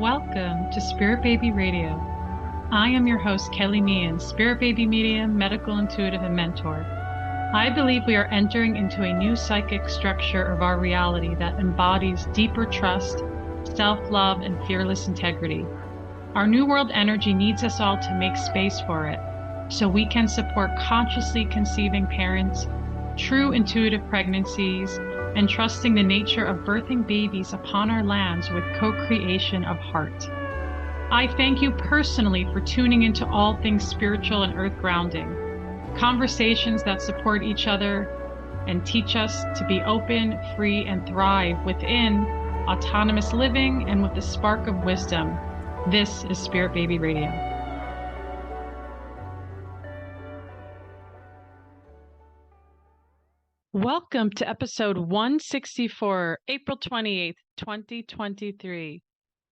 Welcome to Spirit Baby Radio. I am your host, Kelly Meehan, Spirit Baby Medium, Medical Intuitive, and Mentor. I believe we are entering into a new psychic structure of our reality that embodies deeper trust, self-love, and fearless integrity. Our New World energy needs us all to make space for it so we can support consciously conceiving parents, true intuitive pregnancies, and trusting the nature of birthing babies upon our lands with co-creation of heart. I thank you personally for tuning into all things spiritual and earth grounding, conversations that support each other and teach us to be open, free, and thrive within autonomous living and with the spark of wisdom. This is Spirit Baby Radio. Welcome to episode 164, April 28th, 2023.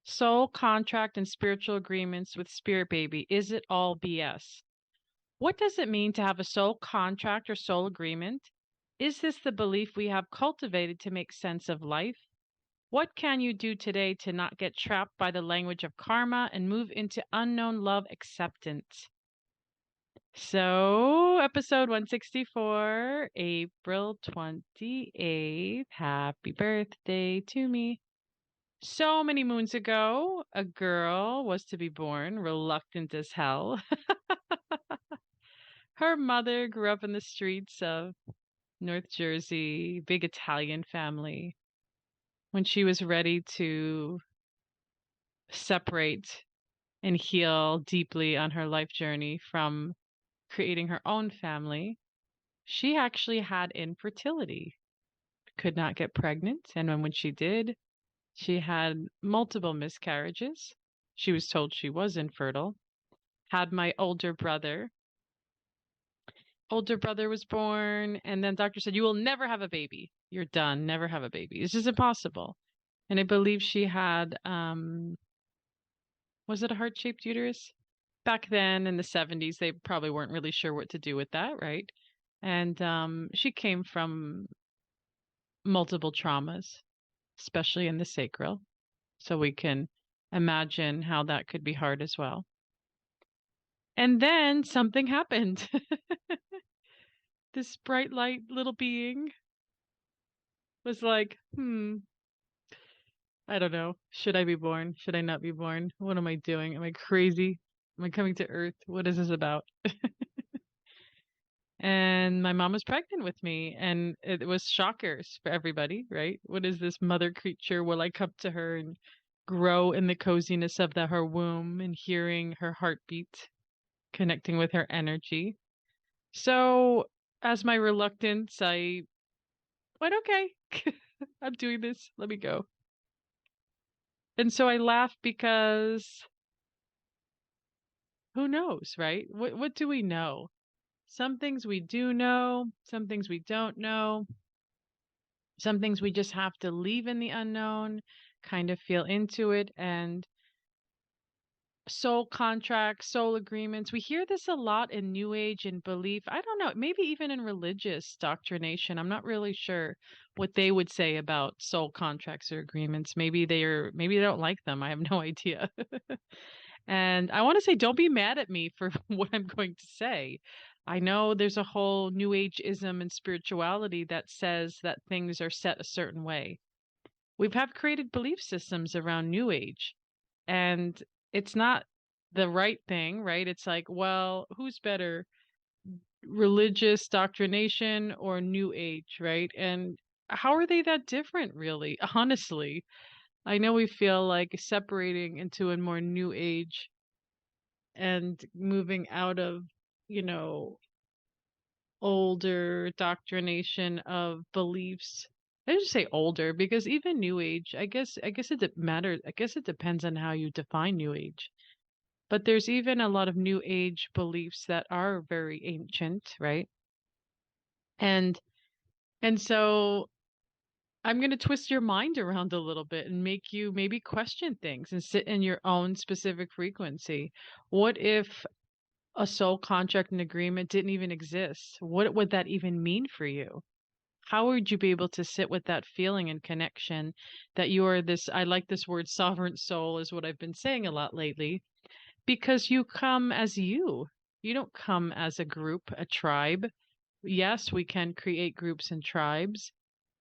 Soul contract and spiritual agreements with Spirit Baby. Is it all BS? What does it mean to have a soul contract or soul agreement? Is this the belief we have cultivated to make sense of life? What can you do today to not get trapped by the language of karma and move into unknown love acceptance? So, episode 164, April 28th. Happy birthday to me. So many moons ago, a girl was to be born, reluctant as hell. Her mother grew up in the streets of North Jersey, big Italian family. When she was ready to separate and heal deeply on her life journey from creating her own family, she actually had infertility, could not get pregnant. And when she did, she had multiple miscarriages. She was told she was infertile. Had my older brother. Older brother was born, and then doctor said, "You will never have a baby. You're done. Never have a baby. It's just impossible." And I believe she had, was it a heart-shaped uterus? Back then in the 70s, they probably weren't really sure what to do with that, right? And she came from multiple traumas, especially in the sacral. So we can imagine how that could be hard as well. And then something happened. This bright light little being was like, I don't know. Should I be born? Should I not be born? What am I doing? Am I crazy? Am I coming to Earth? What is this about? And my mom was pregnant with me, and it was shockers for everybody, right? What is this mother creature? Will I come to her and grow in the coziness of her womb and hearing her heartbeat, connecting with her energy? So, as my reluctance, I went, okay, I'm doing this. Let me go. And so I laugh because who knows, right? What do we know? Some things we do know, some things we don't know. Some things we just have to leave in the unknown, kind of feel into it. And soul contracts, soul agreements, we hear this a lot in New Age and belief. I don't know, maybe even in religious doctrination. I'm not really sure what they would say about soul contracts or agreements. Maybe they don't like them. I have no idea. And I want to say, don't be mad at me for what I'm going to say. I know there's a whole New Age-ism and spirituality that says that things are set a certain way. We've have created belief systems around New Age, and it's not the right thing, right? It's like, well, who's better, religious doctrination or New Age, right? And how are they that different, really? Honestly, I know we feel like separating into a more New Age and moving out of, you know, older doctrination of beliefs. I just say older because even New Age, I guess it matters. I guess it depends on how you define New Age. But there's even a lot of New Age beliefs that are very ancient, right? And and so I'm going to twist your mind around a little bit and make you maybe question things and sit in your own specific frequency. What if a soul contract and agreement didn't even exist? What would that even mean for you? How would you be able to sit with that feeling and connection that you are this, I like this word sovereign soul is what I've been saying a lot lately, because you come as you. You don't come as a group, a tribe. Yes, we can create groups and tribes,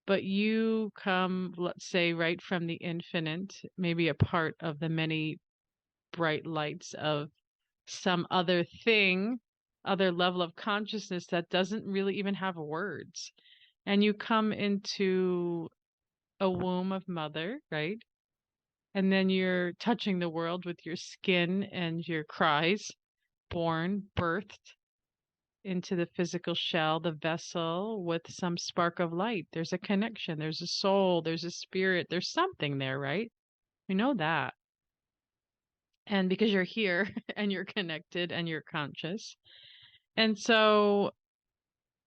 but you come, let's say, right from the infinite, maybe a part of the many bright lights of some other thing, other level of consciousness that doesn't really even have words. And you come into a womb of mother, right? And then you're touching the world with your skin and your cries, born, birthed into the physical shell, the vessel with some spark of light. There's a connection, there's a soul, there's a spirit, there's something there, right? We know that. And because you're here and you're connected and you're conscious. And so,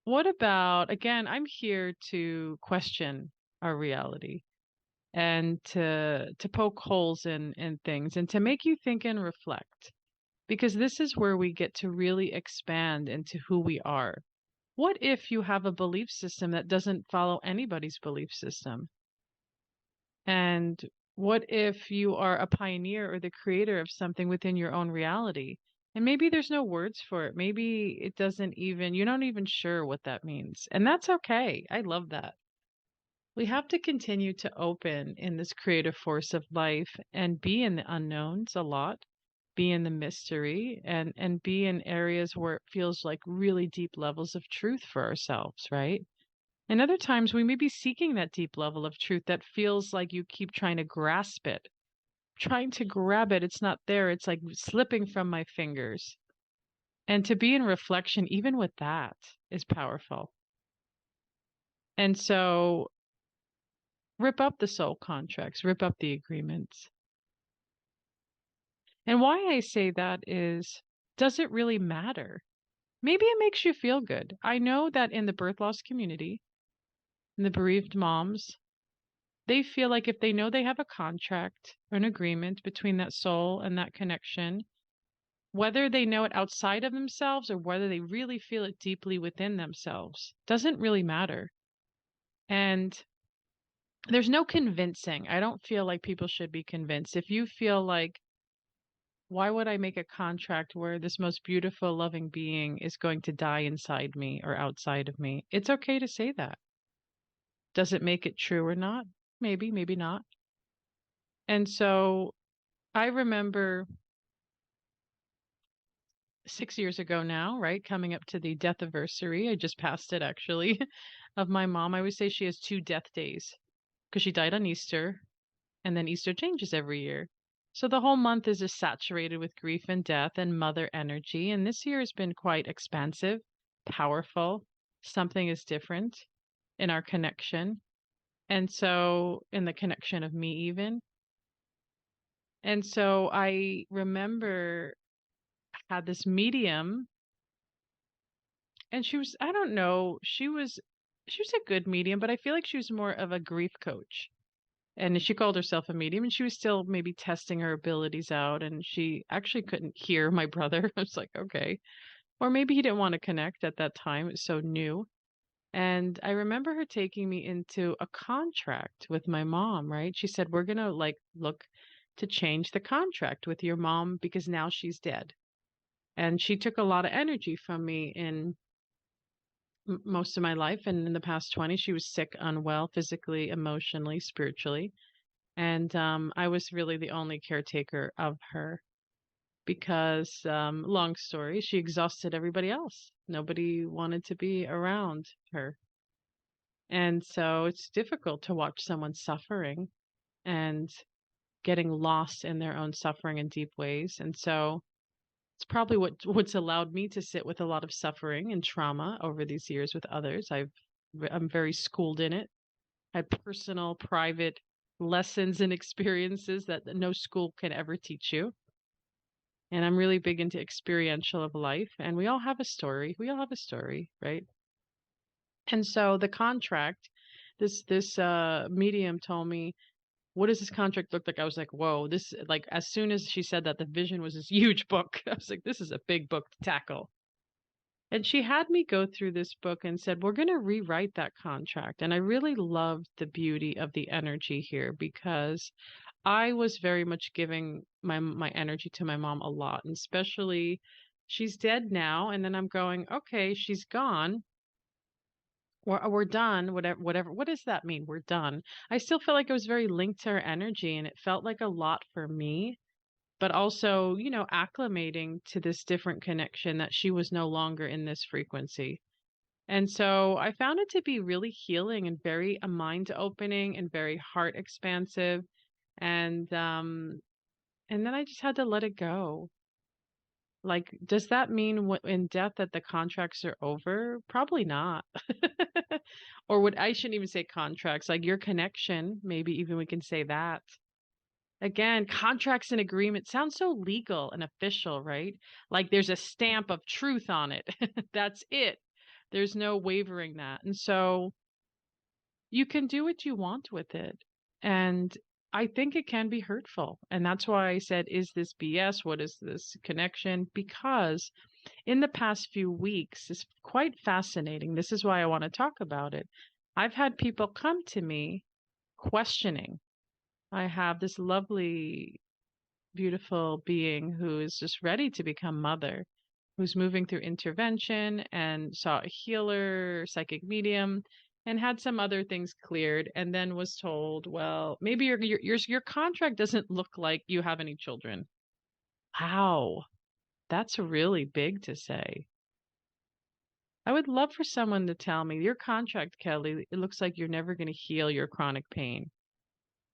what about, again, I'm here to question our reality and to poke holes in things and to make you think and reflect, because this is where we get to really expand into who we are. What if you have a belief system that doesn't follow anybody's belief system? And what if you are a pioneer or the creator of something within your own reality? And maybe there's no words for it. Maybe it doesn't even, you're not even sure what that means. And that's okay. I love that. We have to continue to open in this creative force of life and be in the unknowns a lot, be in the mystery and be in areas where it feels like really deep levels of truth for ourselves, right? And other times we may be seeking that deep level of truth that feels like you keep trying to grasp it, trying to grab it. It's not there. It's like slipping from my fingers. And to be in reflection, even with that, is powerful. And so rip up the soul contracts, rip up the agreements. And why I say that is, does it really matter? Maybe it makes you feel good. I know that in the birth loss community, in the bereaved moms, they feel like if they know they have a contract or an agreement between that soul and that connection, whether they know it outside of themselves or whether they really feel it deeply within themselves, doesn't really matter. And there's no convincing. I don't feel like people should be convinced. If you feel like, why would I make a contract where this most beautiful, loving being is going to die inside me or outside of me? It's okay to say that. Does it make it true or not? Maybe, maybe not. And so I remember 6 years ago now, right? Coming up to the death anniversary. I just passed it actually of my mom. I always say she has two death days because she died on Easter and then Easter changes every year. So the whole month is just saturated with grief and death and mother energy. And this year has been quite expansive, powerful. Something is different in our connection. And so, in the connection of me, even. And so, I remember I had this medium, and she was, I don't know, she was a good medium, but I feel like she was more of a grief coach. And she called herself a medium, and she was still maybe testing her abilities out, and she actually couldn't hear my brother. I was like, okay. Or maybe he didn't want to connect at that time. It was so new. And I remember her taking me into a contract with my mom, right? She said, we're going to like look to change the contract with your mom because now she's dead. And she took a lot of energy from me in most of my life. And in the past 20, she was sick, unwell, physically, emotionally, spiritually. And I was really the only caretaker of her because, long story, she exhausted everybody else. Nobody wanted to be around her. And so it's difficult to watch someone suffering and getting lost in their own suffering in deep ways. And so it's probably what's allowed me to sit with a lot of suffering and trauma over these years with others. I'm very schooled in it. I had personal, private lessons and experiences that no school can ever teach you. And I'm really big into experiential of life. And we all have a story. We all have a story, right? And so the contract, this medium told me, what does this contract look like? I was like, whoa, this, like, as soon as she said that, the vision was this huge book. I was like, this is a big book to tackle. And she had me go through this book and said, "We're going to rewrite that contract." And I really loved the beauty of the energy here because I was very much giving my energy to my mom a lot, and especially she's dead now, and then I'm going, "Okay, she's gone. We're done. Whatever. What does that mean? We're done." I still feel like it was very linked to her energy, and it felt like a lot for me, but also, acclimating to this different connection that she was no longer in this frequency. And so I found it to be really healing and very mind opening and very heart expansive. And then I just had to let it go. Like, does that mean in death that the contracts are over? Probably not. Or would I shouldn't even say contracts, like your connection, maybe even we can say that. Again, contracts and agreements sound so legal and official, right? Like there's a stamp of truth on it. That's it. There's no wavering that. And so you can do what you want with it. And I think it can be hurtful. And that's why I said, is this BS? What is this connection? Because in the past few weeks, it's quite fascinating. This is why I want to talk about it. I've had people come to me questioning. I have this lovely, beautiful being who is just ready to become mother, who's moving through intervention and saw a healer, psychic medium, and had some other things cleared, and then was told, well, maybe your contract doesn't look like you have any children. Wow, that's really big to say. I would love for someone to tell me, your contract, Kelly, it looks like you're never going to heal your chronic pain.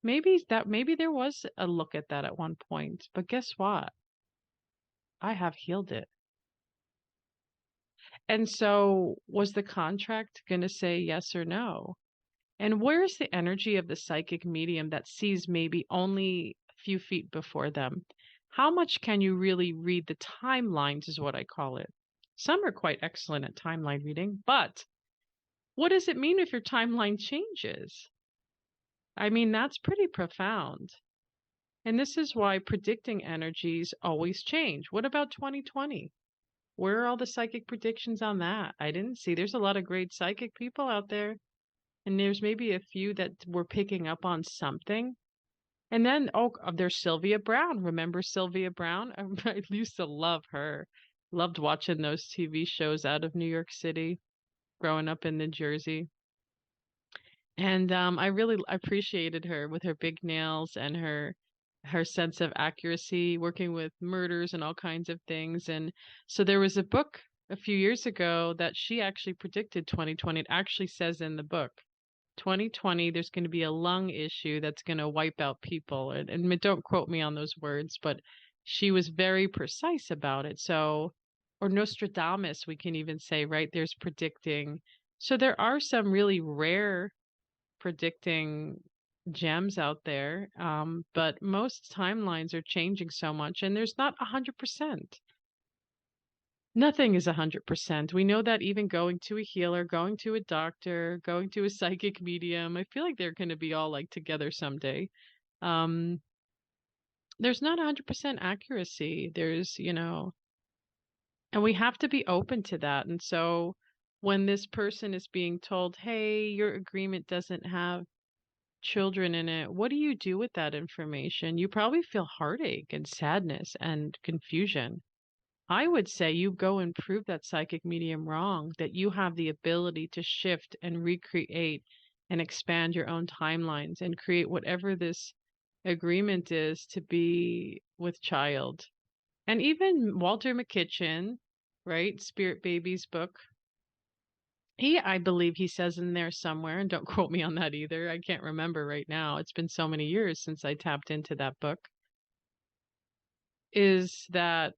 Maybe there was a look at that at one point, but guess what? I have healed it. And so was the contract going to say yes or no? And where's the energy of the psychic medium that sees maybe only a few feet before them? How much can you really read the timelines, is what I call it. Some are quite excellent at timeline reading, but what does it mean if your timeline changes? I mean, that's pretty profound. And this is why predicting energies always change. What about 2020? Where are all the psychic predictions on that? I didn't see. There's a lot of great psychic people out there, and there's maybe a few that were picking up on something. And then, oh, there's Sylvia Brown. Remember Sylvia Brown? I used to love her. Loved watching those TV shows out of New York City, growing up in New Jersey. And I really appreciated her with her big nails and her sense of accuracy, working with murders and all kinds of things. And so there was a book a few years ago that she actually predicted 2020. It actually says in the book, 2020, there's going to be a lung issue that's going to wipe out people. And don't quote me on those words, but she was very precise about it. So, or Nostradamus, we can even say, right? There's predicting. So there are some really rare predicting gems out there, but most timelines are changing so much, and there's not 100%. Nothing is 100%. We know that even going to a healer, going to a doctor, going to a psychic medium, I feel like they're going to be all like together someday. Um, there's not 100% accuracy. And we have to be open to that. And so when this person is being told, hey, your agreement doesn't have children in it, what do you do with that information? You probably feel heartache and sadness and confusion. I would say you go and prove that psychic medium wrong, that you have the ability to shift and recreate and expand your own timelines and create whatever this agreement is to be with child. And even Walter McKitchen, right? Spirit Baby's book, I believe he says in there somewhere, and don't quote me on that either. I can't remember right now. It's been so many years since I tapped into that book. Is that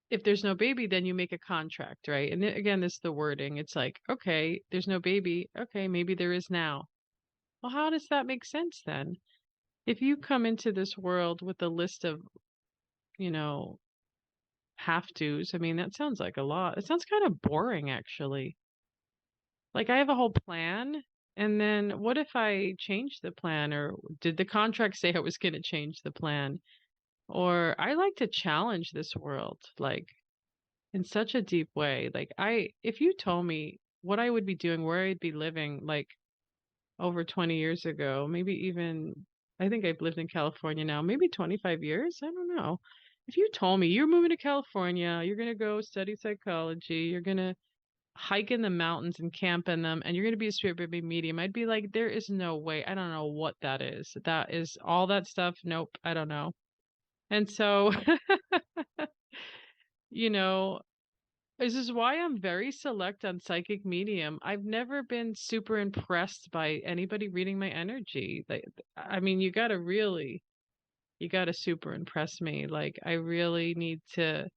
if there's no baby, then you make a contract, right? And again, this is the wording. It's like, okay, there's no baby. Okay, maybe there is now. Well, how does that make sense then? If you come into this world with a list of, you know, have tos, I mean, that sounds like a lot. It sounds kind of boring, actually. Like I have a whole plan, and then what if I change the plan, or did the contract say I was going to change the plan? Or I like to challenge this world. Like in such a deep way. Like if you told me what I would be doing, where I'd be living, like over 20 years ago, maybe even, I think I've lived in California now, maybe 25 years. I don't know. If you told me you're moving to California, you're going to go study psychology, you're going to hike in the mountains and camp in them, and you're going to be a spirit baby medium, I'd be like, there is no way. I don't know what that is. That is all that stuff. Nope. I don't know. And so, you know, this is why I'm very select on psychic medium. I've never been super impressed by anybody reading my energy. Like, I mean, you gotta super impress me. Like, I really need to,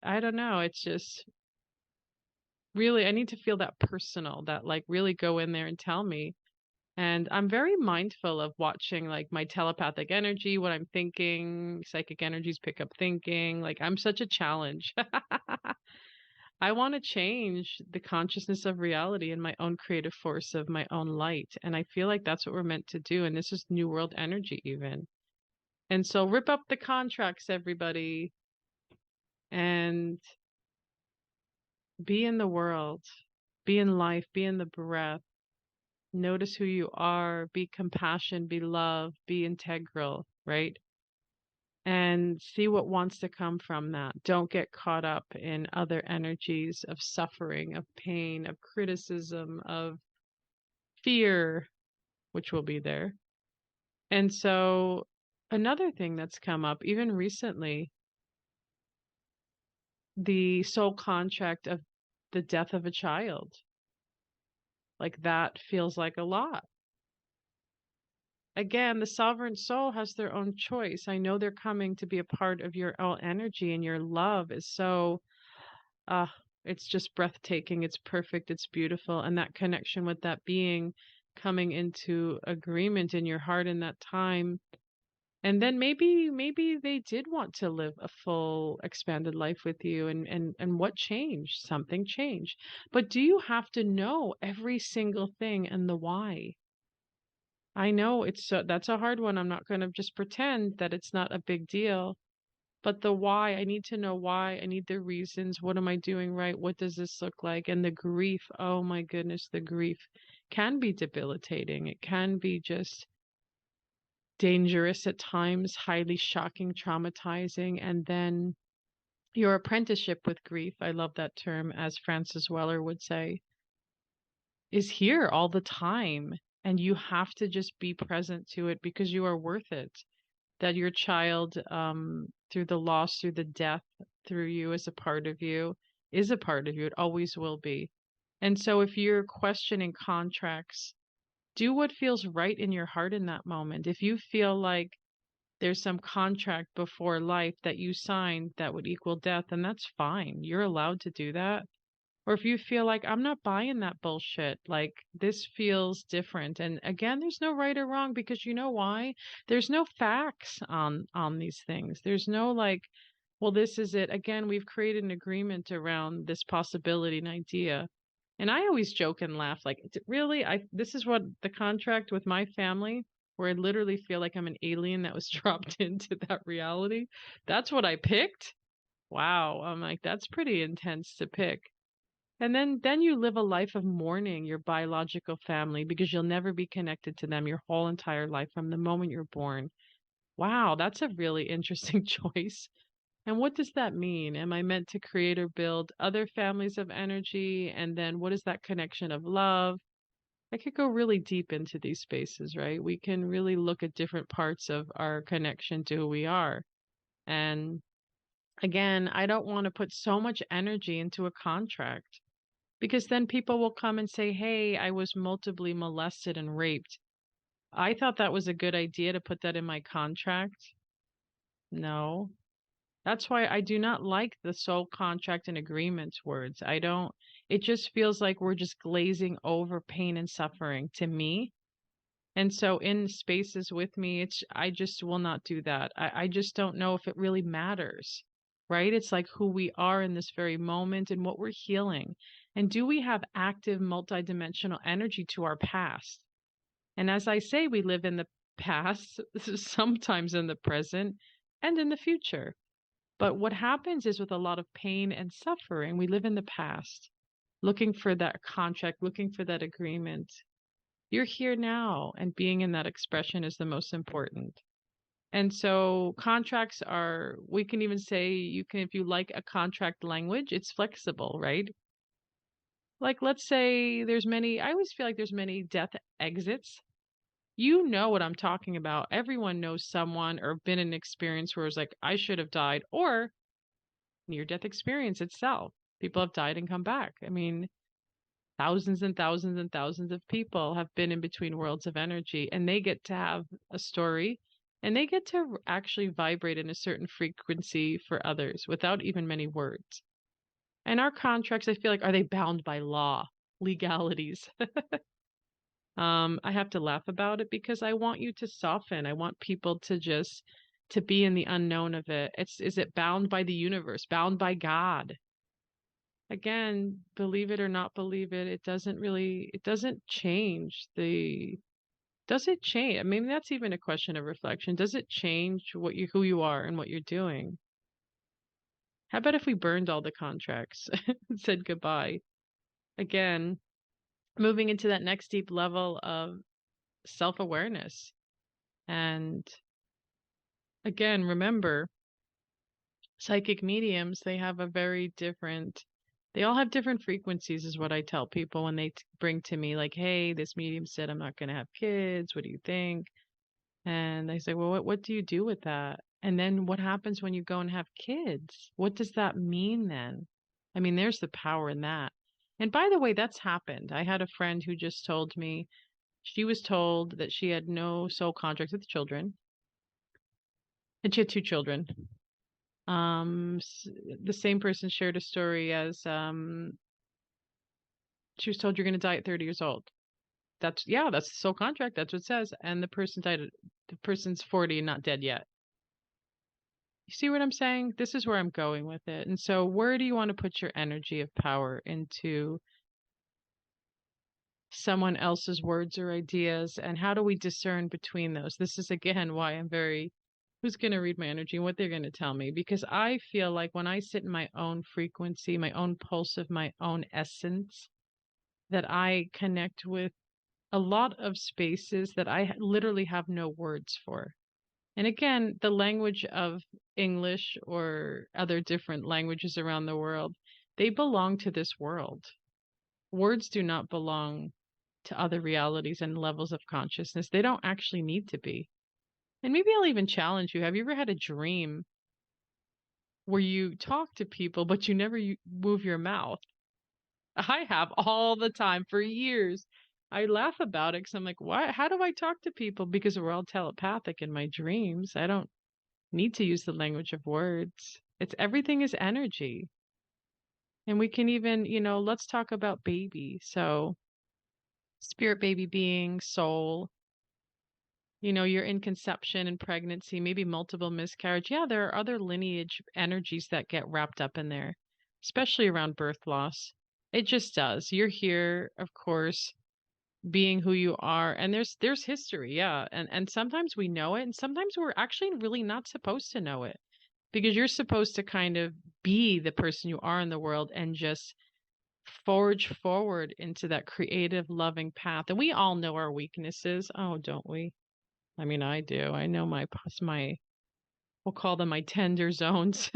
I don't know. It's just really, I need to feel that personal, that like really go in there and tell me. And I'm very mindful of watching like my telepathic energy, what I'm thinking, psychic energies pick up thinking. Like, I'm such a challenge. I want to change the consciousness of reality in my own creative force of my own light. And I feel like that's what we're meant to do. And this is New World energy, even. And so rip up the contracts, everybody, and be in the world, be in life, be in the breath. Notice who you are, be compassion, be love, be integral, right? And see what wants to come from that. Don't get caught up in other energies of suffering, of pain, of criticism, of fear, which will be there. And so another thing that's come up even recently, the soul contract of the death of a child. Like that feels like a lot. Again, the sovereign soul has their own choice. I know they're coming to be a part of your own energy, and your love is so uh it's just breathtaking, it's perfect, it's beautiful. And that connection with that being coming into agreement in your heart in that time. And then maybe they did want to live a full expanded life with you, and what changed? Something changed. But do you have to know every single thing and the why? I know that's a hard one. I'm not going to just pretend that it's not a big deal. But the why, I need to know why. I need the reasons. What am I doing right? What does this look like? And the grief, oh my goodness, the grief can be debilitating. It can be just dangerous at times, highly shocking, traumatizing. And then your apprenticeship with grief, I love that term, as Francis Weller would say, is here all the time. And you have to just be present to it because you are worth it. That your child, through the loss, through the death, through you as a part of you, is a part of you. It always will be. And so if you're questioning contracts, do what feels right in your heart in that moment. If you feel like there's some contract before life that you signed that would equal death, and that's fine. You're allowed to do that. Or if you feel like I'm not buying that bullshit, like this feels different. And again, there's no right or wrong because you know why? There's no facts on these things. There's no like, well, this is it. Again, we've created an agreement around this possibility and idea. And I always joke and laugh like, really? This is what the contract with my family, where I literally feel like I'm an alien that was dropped into that reality. That's what I picked. Wow. I'm like, that's pretty intense to pick. And then you live a life of mourning your biological family because you'll never be connected to them your whole entire life from the moment you're born. Wow, that's a really interesting choice. And what does that mean? Am I meant to create or build other families of energy? And then what is that connection of love? I could go really deep into these spaces, right? We can really look at different parts of our connection to who we are. And again, I don't want to put so much energy into a contract because then people will come and say, hey, I was multiply molested and raped. I thought that was a good idea to put that in my contract. No. That's why I do not like the soul contract and agreements words. I don't, it just feels like we're just glazing over pain and suffering to me. And so in spaces with me, I just will not do that. I just don't know if it really matters, right? It's like who we are in this very moment and what we're healing. And do we have active multidimensional energy to our past? And as I say, we live in the past, sometimes in the present, and in the future. But what happens is with a lot of pain and suffering, we live in the past, looking for that contract, looking for that agreement. You're here now, and being in that expression is the most important. And so contracts are, we can even say, you can, if you like a contract language, it's flexible, right? Like, let's say there's many, I always feel like there's many death exits. You know what I'm talking about. Everyone knows someone or been in an experience where it's like, I should have died, or near death experience itself. People have died and come back. I mean, thousands and thousands and thousands of people have been in between worlds of energy, and they get to have a story, and they get to actually vibrate in a certain frequency for others without even many words. And our contracts, I feel like, are they bound by law, legalities? I have to laugh about it because I want you to soften. I want people to just to be in the unknown of it. Is it bound by the universe, bound by God? Again, believe it or not believe it, it doesn't change the does it change? I mean, that's even a question of reflection. Does it change who you are and what you're doing? How about if we burned all the contracts and said goodbye? Again, moving into that next deep level of self-awareness. And again, remember, psychic mediums, they have a very different, they all have different frequencies, is what I tell people when they bring to me, like, hey, this medium said I'm not going to have kids. What do you think? And I say, well, what do you do with that? And then what happens when you go and have kids? What does that mean then? I mean, there's the power in that. And by the way, that's happened. I had a friend who just told me she was told that she had no soul contract with children, and she had two children. The same person shared a story as she was told you're going to die at 30 years old. That's the soul contract. That's what it says. And the person died. The person's 40 and not dead yet. You see what I'm saying? This is where I'm going with it. And so, where do you want to put your energy of power into someone else's words or ideas? And how do we discern between those? This is again why I'm very who's going to read my energy and what they're going to tell me, because I feel like when I sit in my own frequency, my own pulse of my own essence, that I connect with a lot of spaces that I literally have no words for. And again, the language of English or other different languages around the world, they belong to this world. Words do not belong to other realities and levels of consciousness. They don't actually need to be. And maybe I'll even challenge you. Have you ever had a dream where you talk to people, but you never move your mouth? I have all the time for years. I laugh about it because I'm like, why? How do I talk to people? Because we're all telepathic in my dreams. I don't need to use the language of words. It's everything is energy. And we can even, let's talk about baby. So, spirit baby being, soul, you're in conception and pregnancy, maybe multiple miscarriage. Yeah, there are other lineage energies that get wrapped up in there, especially around birth loss. It just does. You're here, of course, being who you are, and there's history, yeah. And sometimes we know it, and sometimes we're actually really not supposed to know it, because you're supposed to kind of be the person you are in the world and just forge forward into that creative, loving path. And we all know our weaknesses. Oh, don't we? I mean, I do. I know we'll call them my tender zones,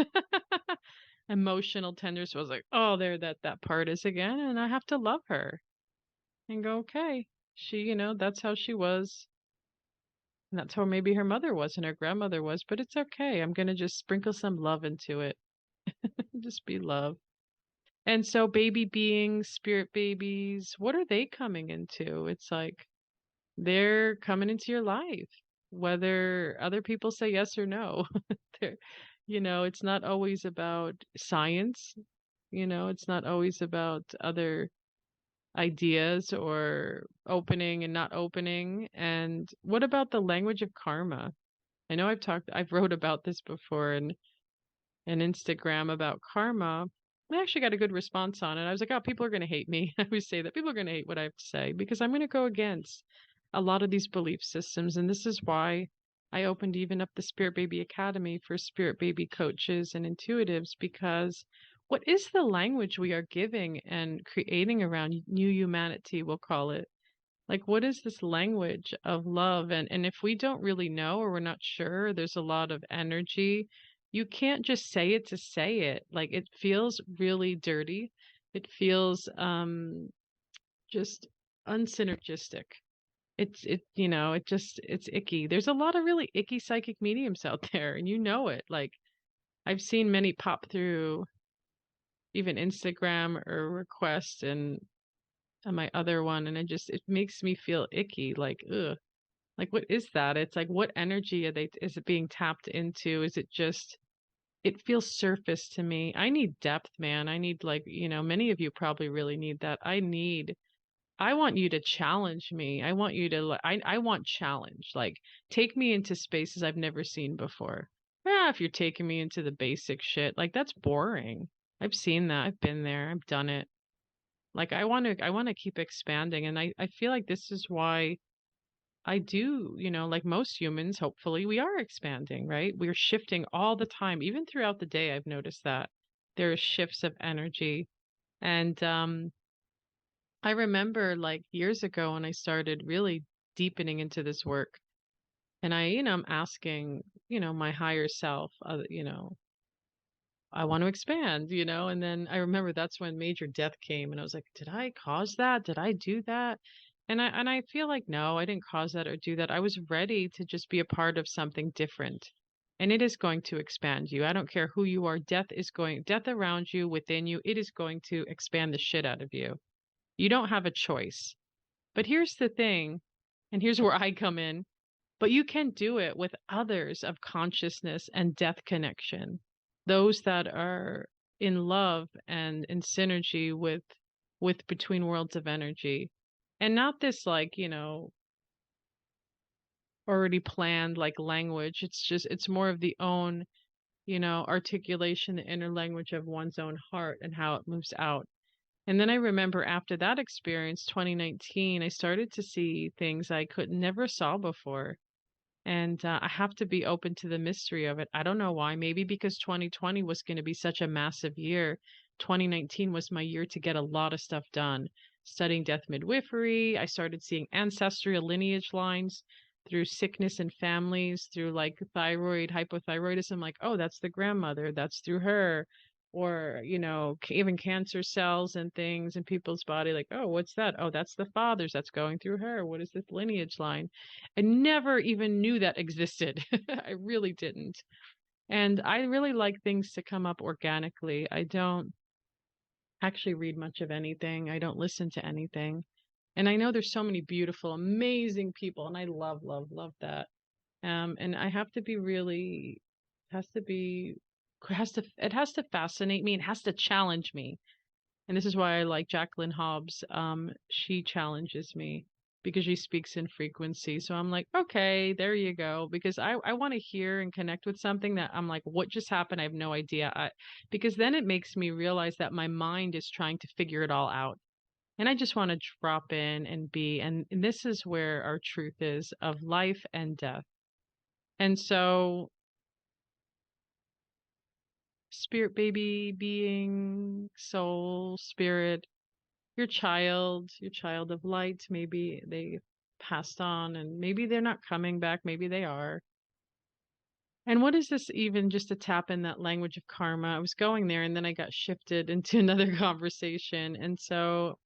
emotional tender. So I was like, oh, there, that part is again. And I have to love her and go, okay, she, that's how she was. And that's how maybe her mother was and her grandmother was, but it's okay. I'm going to just sprinkle some love into it. Just be love. And so baby beings, spirit babies, what are they coming into? It's like they're coming into your life, whether other people say yes or no. They're, it's not always about science, it's not always about other ideas or opening and not opening. And what about the language of karma? I know I've wrote about this before and Instagram about karma. I actually got a good response on it. I was like, oh, people are going to hate me. I always say that people are going to hate what I have to say because I'm going to go against a lot of these belief systems. And this is why I opened even up the Spirit Baby Academy for Spirit Baby coaches and intuitives because what is the language we are giving and creating around new humanity, we'll call it? Like, what is this language of love? And if we don't really know or we're not sure, there's a lot of energy. You can't just say it to say it. Like, it feels really dirty. It feels just unsynergistic. It's icky. There's a lot of really icky psychic mediums out there, and you know it. Like, I've seen many pop through even Instagram or request and my other one, and it makes me feel icky. Like, ugh. Like, what is that? It's like, what energy is it being tapped into? Is it just, it feels surface to me. I need depth, man. I need, like, many of you probably really need that. I want you to challenge me. I want you to, I want challenge. Like, take me into spaces I've never seen before. Yeah, if you're taking me into the basic shit, like, that's boring. I've seen that. I've been there. I've done it. Like, I want to keep expanding. And I feel like this is why I do, like most humans, hopefully we are expanding, right? We're shifting all the time. Even throughout the day, I've noticed that there are shifts of energy. And I remember like years ago when I started really deepening into this work, and I'm asking, my higher self, I want to expand, and then I remember that's when major death came and I was like, did I cause that? Did I do that? And I feel like no, I didn't cause that or do that. I was ready to just be a part of something different. And it is going to expand you. I don't care who you are. Death around you, within you, it is going to expand the shit out of you. You don't have a choice. But here's the thing, and here's where I come in. But you can do it with others of consciousness and death connection. Those that are in love and in synergy with between worlds of energy. And not this like, already planned like language. It's more of the own, articulation, the inner language of one's own heart and how it moves out. And then I remember after that experience, 2019, I started to see things I could never saw before. And I have to be open to the mystery of it. I don't know why. Maybe because 2020 was going to be such a massive year. 2019 was my year to get a lot of stuff done. Studying death midwifery, I started seeing ancestral lineage lines through sickness and families, through like thyroid, hypothyroidism. Like, oh, that's the grandmother, that's through her. Or, even cancer cells and things in people's body. Like, oh, what's that? Oh, that's the father's, that's going through her. What is this lineage line? I never even knew that existed. I really didn't. And I really like things to come up organically. I don't actually read much of anything. I don't listen to anything. And I know there's so many beautiful, amazing people, and I love, love, love that. And I have to be really, has to be, it has to fascinate me. It has to challenge me. And this is why I like Jacqueline Hobbs. She challenges me because she speaks in frequency. So I'm like, okay, there you go. Because I want to hear and connect with something that I'm like, what just happened? I have no idea. Because then it makes me realize that my mind is trying to figure it all out. And I just want to drop in and be. And this is where our truth is of life and death. And so, spirit baby, being, soul, spirit, your child of light, maybe they passed on and maybe they're not coming back, maybe they are. And what is this even just to tap in that language of karma? I was going there and then I got shifted into another conversation. And so,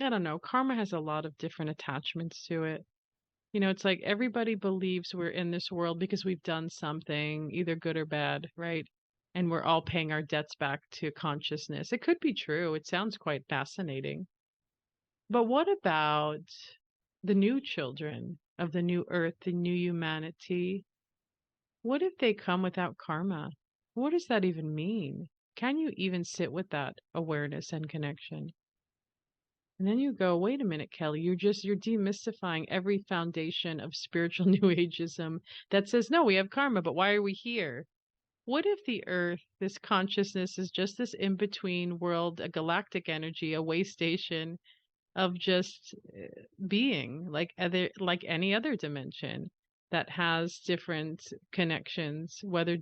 I don't know, karma has a lot of different attachments to it. It's like everybody believes we're in this world because we've done something, either good or bad, right? And we're all paying our debts back to consciousness. It could be true. It sounds quite fascinating. But what about the new children of the new earth, the new humanity? What if they come without karma? What does that even mean? Can you even sit with that awareness and connection? And then you go, wait a minute, Kelly, you're demystifying every foundation of spiritual new ageism that says, no, we have karma, but why are we here? What if the earth, this consciousness, is just this in between world, a galactic energy, a way station of just being like any other dimension? that has different connections, whether,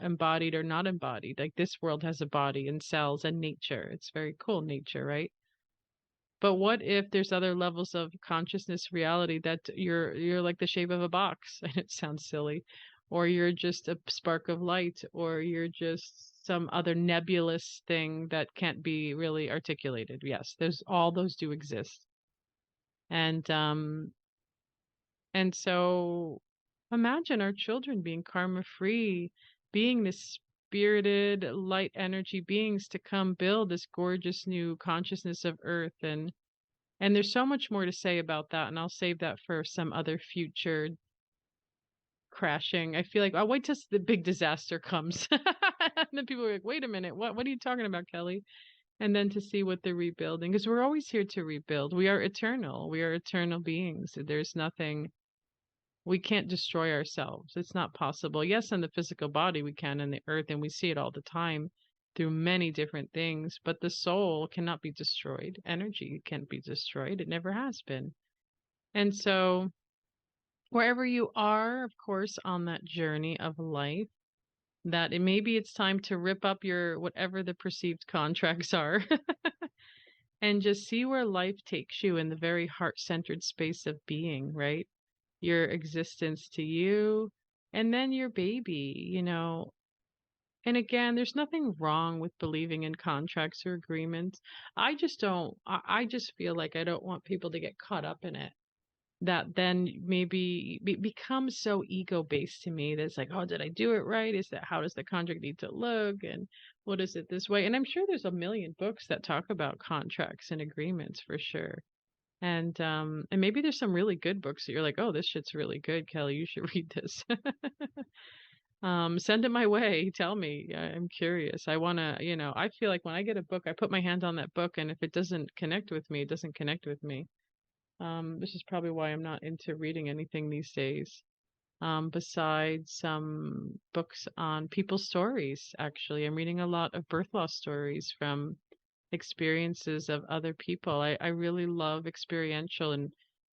embodied or not embodied. Like this world has a body and cells and nature. It's very cool, nature, right? But what if there's other levels of consciousness reality that you're like the shape of a box and it sounds silly, or you're just a spark of light, or you're just some other nebulous thing that can't be really articulated. Yes, there's all those do exist. And and so imagine our children being karma free, being this spirited light energy beings to come build this gorgeous new consciousness of earth. And there's so much more to say about that, and I'll save that for some other future crashing. I feel like I'll wait till the big disaster comes. And then people are like, wait a minute, what are you talking about, Kelly? And then to see what they're rebuilding, because we're always here to rebuild. We are eternal. We are eternal beings. There's nothing, we can't destroy ourselves. It's not possible. Yes, in the physical body we can, in the earth, and we see it all the time through many different things, but the soul cannot be destroyed. Energy can't be destroyed. It never has been. And so, wherever you are, of course, on that journey of life, that it maybe it's time to rip up your whatever the perceived contracts are and just see where life takes you in the very heart-centered space of being, right? Your existence to you, and then your baby. And again, there's nothing wrong with believing in contracts or agreements. I just don't, I just feel like I don't want people to get caught up in it, that then maybe becomes so ego based to me. That's like, oh, did I do it right? Is that, how does the contract need to look? And what is it this way? And I'm sure there's a million books that talk about contracts and agreements for sure. And maybe there's some really good books that you're like, oh, this shit's really good, Kelly. You should read this. Send it my way. Tell me. I'm curious. I wanna, I feel like when I get a book, I put my hand on that book, and if it doesn't connect with me, it doesn't connect with me. This is probably why I'm not into reading anything these days. Besides some books on people's stories, actually. I'm reading a lot of birth loss stories from experiences of other people. I really love experiential and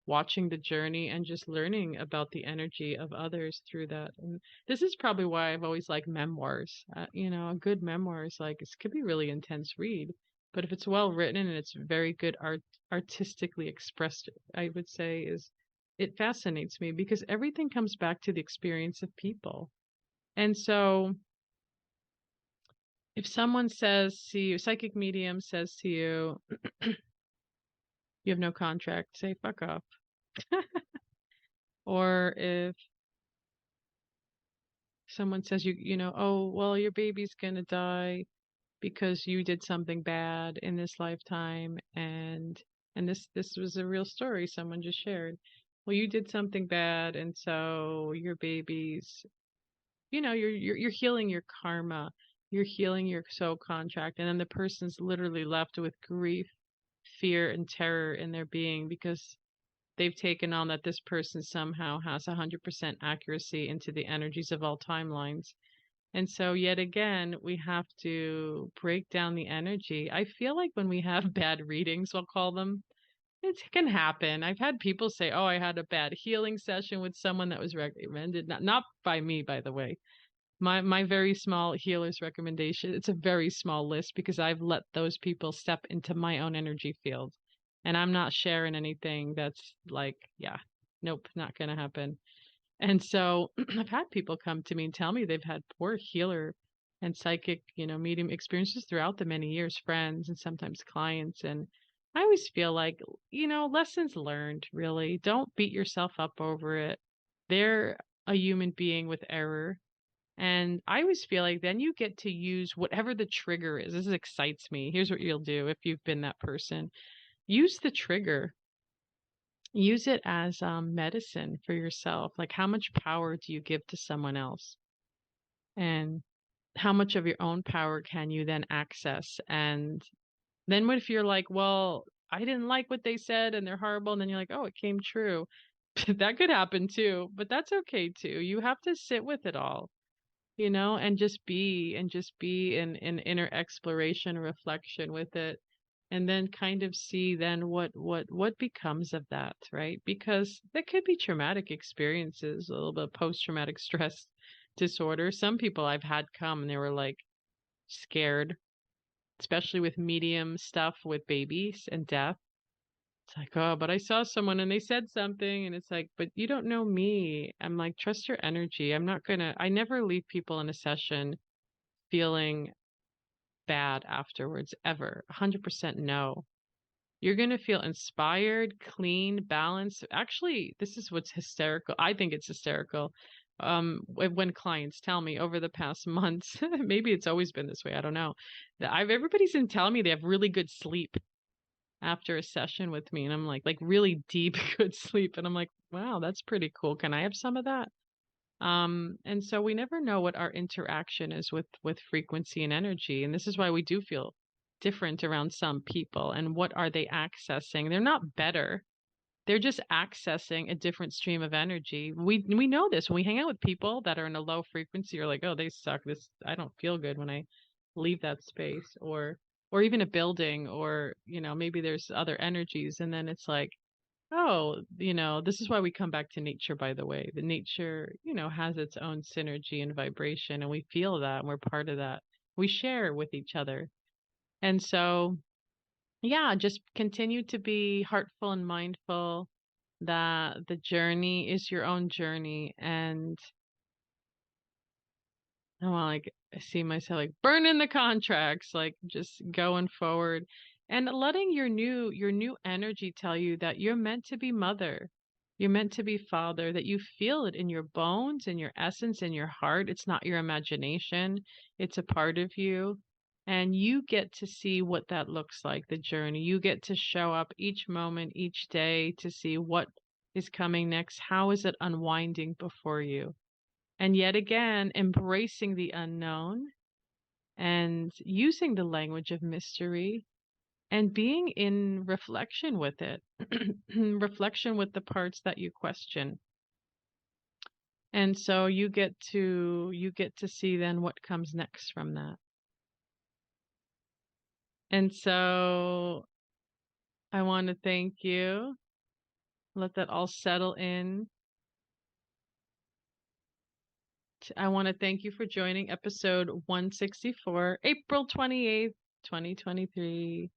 watching the journey and just learning about the energy of others through that. And this is probably why I've always liked memoirs. A good memoir is like, it could be really intense read, but if it's well written and it's very good artistically expressed, I would say is it fascinates me because everything comes back to the experience of people. And so if someone says to you, psychic medium says to you, you have no contract, say fuck off. Or if someone says oh, well, your baby's gonna die because you did something bad in this lifetime, and this was a real story someone just shared. Well, you did something bad, and so your baby's, you're healing your karma, you're healing your soul contract, and then the person's literally left with grief, fear, and terror in their being because they've taken on that this person somehow has 100% accuracy into the energies of all timelines. And so, yet again, we have to break down the energy. I feel like when we have bad readings, we'll call them, it can happen. I've had people say, oh, I had a bad healing session with someone that was recommended, not by me, by the way. My very small healer's recommendation, it's a very small list because I've let those people step into my own energy field. And I'm not sharing anything that's like, yeah, nope, not gonna happen. And so I've had people come to me and tell me they've had poor healer and psychic, medium experiences throughout the many years, friends and sometimes clients. And I always feel like, lessons learned, really. Don't beat yourself up over it. They're a human being with error. And I always feel like then you get to use whatever the trigger is. This excites me. Here's what you'll do if you've been that person. Use the trigger. Use it as medicine for yourself. Like, how much power do you give to someone else? And how much of your own power can you then access? And then what if you're like, well, I didn't like what they said and they're horrible. And then you're like, oh, it came true. That could happen too, but that's okay too. You have to sit with it all, and just be in inner exploration, reflection with it. and then kind of see then what becomes of that, right? Because that could be traumatic experiences, a little bit of post-traumatic stress disorder. Some people I've had come and they were like scared, especially with medium stuff with babies and death. It's like, oh, but I saw someone and they said something, and it's like, but you don't know me. I'm like, trust your energy. I never leave people in a session feeling bad afterwards, ever. 100% no. You're going to feel inspired, clean, balanced. Actually, this is what's hysterical. I think it's hysterical. When clients tell me over the past months, maybe it's always been this way, I don't know. That everybody's been telling me they have really good sleep after a session with me, and I'm like really deep good sleep, and I'm like, wow, that's pretty cool. Can I have some of that? And so we never know what our interaction is with frequency and energy, and this is why we do feel different around some people. And what are they accessing? They're not better. They're just accessing a different stream of energy. We know this when we hang out with people that are in a low frequency. You're like, oh, they suck. This I don't feel good when I leave that space, or even a building, or maybe there's other energies, and then it's like, oh, this is why we come back to nature, by the way. The nature, has its own synergy and vibration, and we feel that, and we're part of that. We share with each other. And so, yeah, just continue to be heartful and mindful that the journey is your own journey. And I see myself like burning the contracts, like just going forward and letting your new energy tell you that you're meant to be mother. You're meant to be father, that you feel it in your bones, in your essence, in your heart. It's not your imagination. It's a part of you. And you get to see what that looks like, the journey. You get to show up each moment, each day to see what is coming next. How is it unwinding before you? And yet again, embracing the unknown and using the language of mystery and being in reflection with it, reflection with the parts that you question. And so you get to see then what comes next from that. And so I want to thank you. Let that all settle in. I want to thank you for joining episode 164, April 28th, 2023.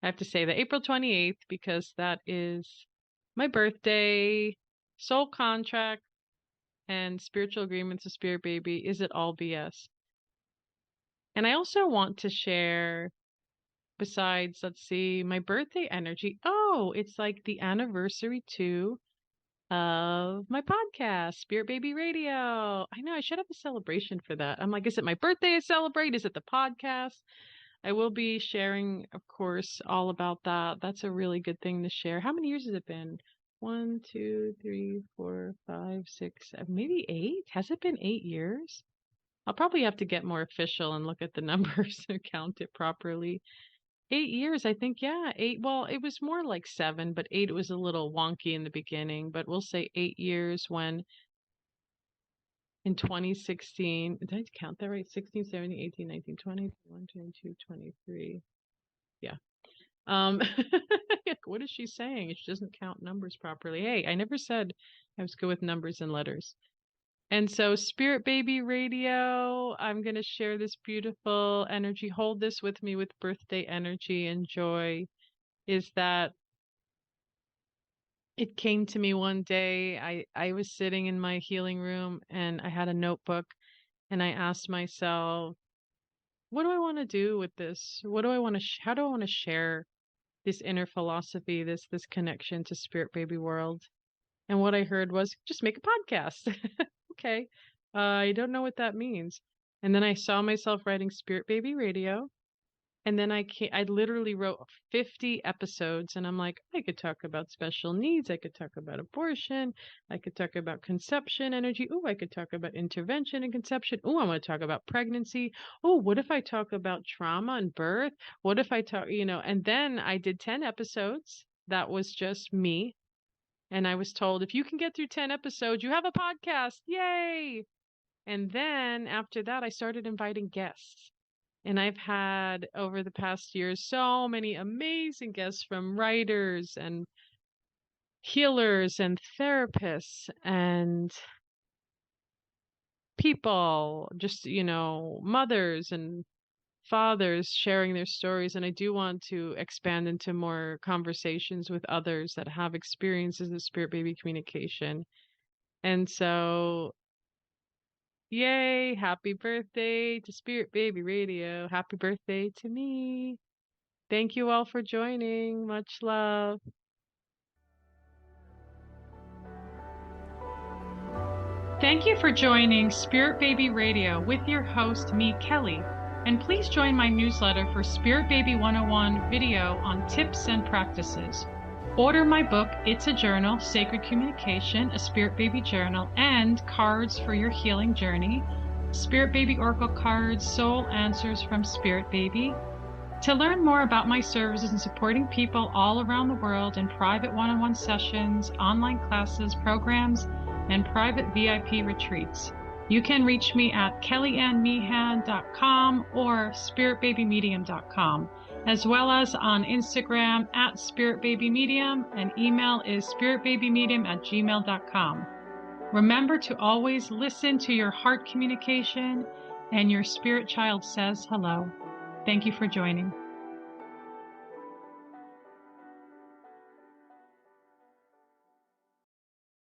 I have to say that April 28th because that is my birthday. Soul contract and spiritual agreements of Spirit Baby. Is it all BS? And I also want to share, besides, let's see, my birthday energy. Oh, it's like the anniversary too of my podcast, Spirit Baby Radio. I know I should have a celebration for that. I'm like, is it my birthday I celebrate? Is it the podcast? I will be sharing, of course, all about that. That's a really good thing to share. How many years has it been? 1, 2, 3, 4, 5, 6, 7, maybe 8? Has it been 8 years? I'll probably have to get more official and look at the numbers and count it properly. 8 years, I think, yeah. 8, well, it was more like 7, but 8 was a little wonky in the beginning. But we'll say 8 years when in 2016, did I count that right? 16, 17, 18, 19, 20, 21, 22, 23. Yeah. What is she saying? She doesn't count numbers properly. Hey, I never said I was good with numbers and letters. And so, Spirit Baby Radio, I'm going to share this beautiful energy. Hold this with me with birthday energy and joy. Is that it came to me one day. I was sitting in my healing room and I had a notebook and I asked myself, what do I want to do with this? What do I want to, how do I want to share this inner philosophy, this connection to Spirit Baby World? And what I heard was just make a podcast. Okay. I don't know what that means. And then I saw myself writing Spirit Baby Radio. And then I literally wrote 50 episodes, and I'm like, I could talk about special needs. I could talk about abortion. I could talk about conception energy. Oh, I could talk about intervention and conception. Oh, I want to talk about pregnancy. Oh, what if I talk about trauma and birth? What if I talk, and then I did 10 episodes. That was just me. And I was told, if you can get through 10 episodes, you have a podcast. Yay! And then after that, I started inviting guests. And I've had over the past years so many amazing guests from writers and healers and therapists and people, just, mothers and fathers sharing their stories. And I do want to expand into more conversations with others that have experiences of spirit baby communication. And so, yay, happy birthday to Spirit Baby Radio. Happy birthday to me. Thank you all for joining. Much love. Thank you for joining Spirit Baby Radio with your host, me, Kelly. And please join my newsletter for Spirit Baby 101 video on tips and practices. Order my book, It's a Journal, Sacred Communication, a Spirit Baby Journal, and Cards for Your Healing Journey, Spirit Baby Oracle Cards, Soul Answers from Spirit Baby. To learn more about my services in supporting people all around the world in private one-on-one sessions, online classes, programs, and private VIP retreats, you can reach me at kellyannmeehan.com or spiritbabymedium.com, as well as on Instagram at spiritbabymedium, and email is spiritbabymedium@gmail.com. Remember to always listen to your heart communication, and your spirit child says hello. Thank you for joining.